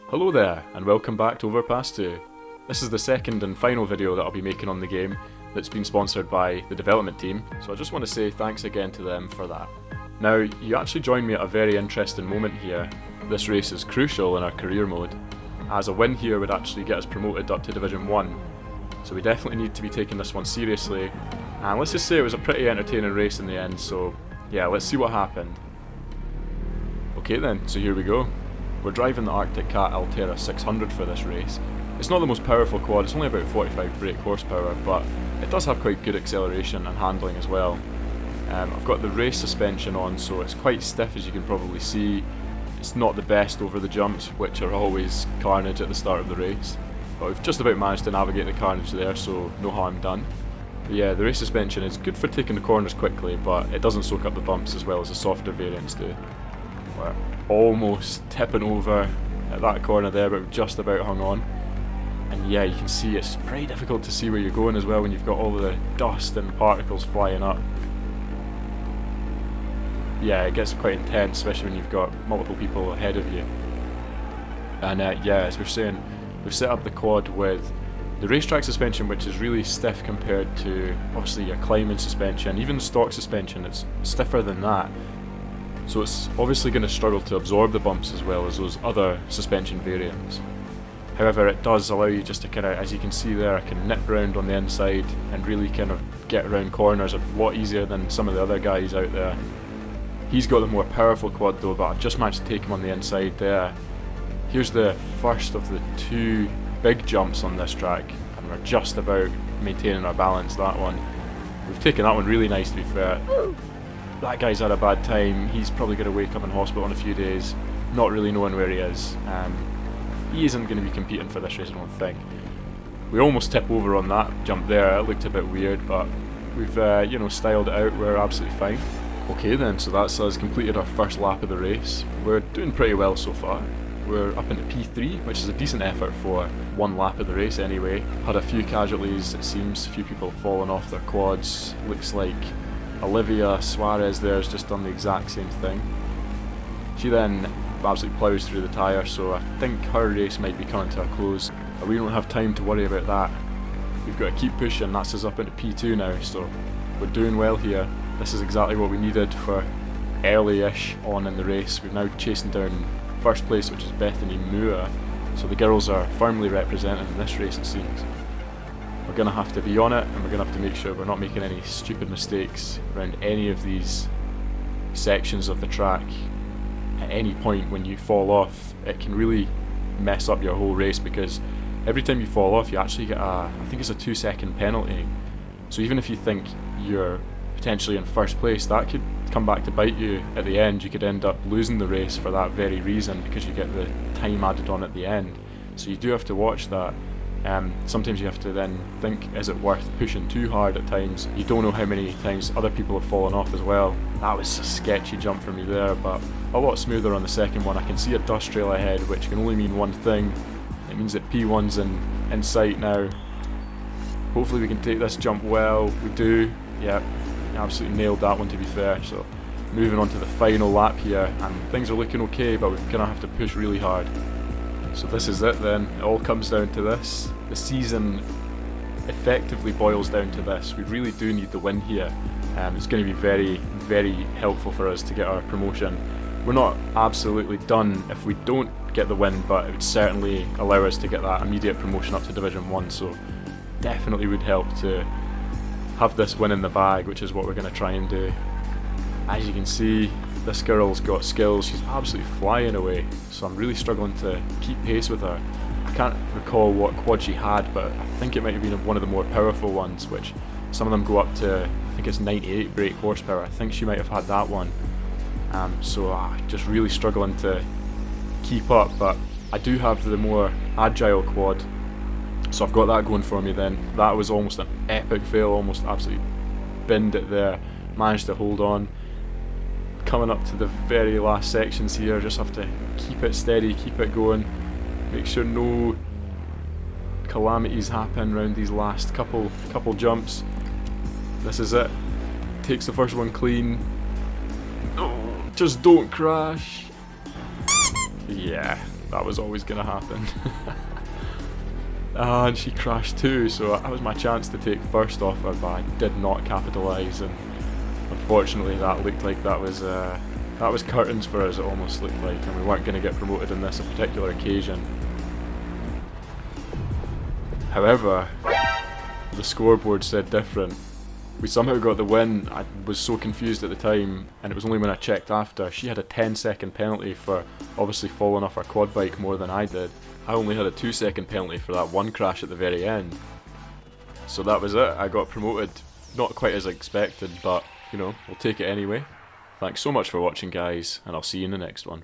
Hello there, and welcome back to Overpass 2. This is the second and final video that I'll be making on the game that's been sponsored by the development team, so I just want to say thanks again to them for that. Now, you actually joined me at a very interesting moment here. This race is crucial in our career mode, as a win here would actually get us promoted up to Division 1, so we definitely need to be taking this one seriously, and let's just say it was a pretty entertaining race in the end, so yeah, let's see what happened. Okay then, so here we go. We're driving the Arctic Cat Altera 600 for this race. It's not the most powerful quad, it's only about 45 brake horsepower, but it does have quite good acceleration and handling as well. I've got the race suspension on, so it's quite stiff, as you can probably see. It's not the best over the jumps, which are always carnage at the start of the race, but we've just about managed to navigate the carnage there, so no harm done. But yeah, the race suspension is good for taking the corners quickly, but it doesn't soak up the bumps as well as the softer variants do. We're almost tipping over at that corner there, but we've just about hung on. And yeah, you can see it's pretty difficult to see where you're going as well when you've got all the dust and particles flying up. Yeah, it gets quite intense, especially when you've got multiple people ahead of you. And yeah, as we're saying, we've set up the quad with the racetrack suspension, which is really stiff compared to obviously your climbing suspension. Even stock suspension, it's stiffer than that. So it's obviously going to struggle to absorb the bumps as well as those other suspension variants. However, it does allow you just to kind of, as you can see there, I can nip round on the inside and really kind of get around corners a lot easier than some of the other guys out there. He's got the more powerful quad though, but I've just managed to take him on the inside there. Here's the first of the two big jumps on this track, and we're just about maintaining our balance, that one. We've taken that one really nice, to be fair. That guy's had a bad time. He's probably going to wake up in hospital in a few days, not really knowing where he is. He isn't going to be competing for this race, I don't think. We almost tip over on that jump there. It looked a bit weird, but we've styled it out. We're absolutely fine. Okay then, so that's us completed our first lap of the race. We're doing pretty well so far. We're up into P3, which is a decent effort for one lap of the race anyway. Had a few casualties, it seems. A few people falling off their quads. Looks like Olivia Suarez there has just done the exact same thing. She then absolutely plows through the tyre, so I think her race might be coming to a close. But we don't have time to worry about that. We've got to keep pushing. That's us up into P2 now, so we're doing well here. This is exactly what we needed for early-ish on in the race. We're now chasing down first place, which is Bethany Moore, so the girls are firmly represented in this race, it seems. We're going to have to be on it, and we're going to have to make sure we're not making any stupid mistakes around any of these sections of the track. At any point when you fall off, it can really mess up your whole race, because every time you fall off you actually get I think it's a 2-second penalty. So even if you think you're potentially in first place, that could come back to bite you at the end. You could end up losing the race for that very reason, because you get the time added on at the end. So you do have to watch that. Sometimes you have to then think, is it worth pushing too hard at times? You don't know how many times other people have fallen off as well. That was a sketchy jump for me there, but a lot smoother on the second one. I can see a dust trail ahead, which can only mean one thing. It means that P1's in sight now. Hopefully we can take this jump well. We do. Yeah, absolutely nailed that one, to be fair. So moving on to the final lap here, and things are looking okay, but we're going to have to push really hard. So this is it then. It all comes down to this. The season effectively boils down to this. We really do need the win here. It's going to be very, very helpful for us to get our promotion. We're not absolutely done if we don't get the win, but it would certainly allow us to get that immediate promotion up to Division 1, so definitely would help to have this win in the bag, which is what we're going to try and do. As you can see, this girl's got skills. She's absolutely flying away, so I'm really struggling to keep pace with her. I can't recall what quad she had, but I think it might have been one of the more powerful ones, which some of them go up to, I think it's 98 brake horsepower. I think she might have had that one. So just really struggling to keep up, but I do have the more agile quad, so I've got that going for me then. That was almost an epic fail, almost absolutely binned it there. Managed to hold on. Coming up to the very last sections here, just have to keep it steady, keep it going, make sure no calamities happen around these last couple jumps. This is it. takes the first one clean. Oh, just don't crash. Yeah, that was always gonna happen. And she crashed too, so that was my chance to take first off her, but I did not capitalise, and unfortunately that looked like that was curtains for us, it almost looked like, and we weren't going to get promoted on this particular occasion. However, the scoreboard said different. We somehow got the win. I was so confused at the time, and it was only when I checked after. She had a 10-second penalty for obviously falling off her quad bike more than I did. I only had a 2-second penalty for that one crash at the very end. So that was it. I got promoted. Not quite as expected, but you know, we'll take it anyway. Thanks so much for watching, guys, and I'll see you in the next one.